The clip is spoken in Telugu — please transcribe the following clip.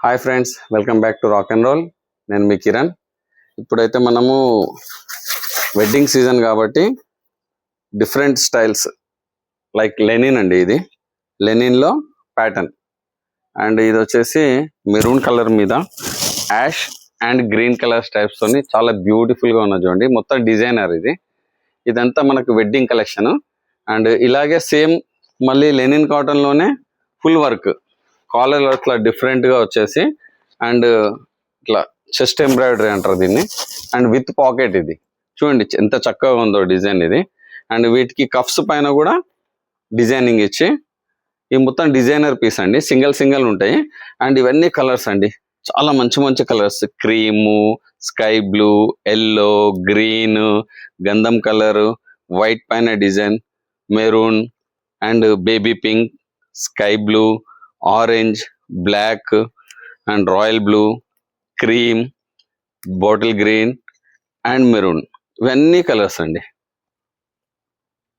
Hi friends, welcome back to rock and roll. నేను మీ కిరణ్. ఇప్పుడైతే మనము వెడ్డింగ్ సీజన్ కాబట్టి డిఫరెంట్ స్టైల్స్ లైక్ లెనిన్ అండి. ఇది లెనిన్లో ప్యాటర్న్ అండ్ ఇది వచ్చేసి మెరూన్ కలర్ మీద ash and green colour stripes తోని చాలా బ్యూటిఫుల్గా ఉన్నది చూడండి. మొత్తం డిజైనర్ ఇదంతా మనకు వెడ్డింగ్ కలెక్షన్. అండ్ ఇలాగే సేమ్ మళ్ళీ లెనిన్ కాటన్లోనే ఫుల్ వర్క్ కాలర్ అట్లా డిఫరెంట్గా వచ్చేసి అండ్ ఇట్లా చెస్ట్ ఎంబ్రాయిడరీ అంటారు దీన్ని. అండ్ విత్ పాకెట్ ఇది చూడండి ఎంత చక్కగా ఉందో డిజైన్ ఇది. అండ్ వీటికి కఫ్స్ పైన కూడా డిజైనింగ్ ఇచ్చి ఈ మొత్తం డిజైనర్ పీస్ అండి. సింగిల్ ఉంటాయి. అండ్ ఇవన్నీ కలర్స్ అండి, చాలా మంచి మంచి colours. Cream, sky blue, yellow, green, గంధం కలర్, వైట్ పైన design, maroon and baby pink, sky blue, orange, black and royal blue, cream, bottle green and maroon. ఇవన్నీ కలర్స్ అండి.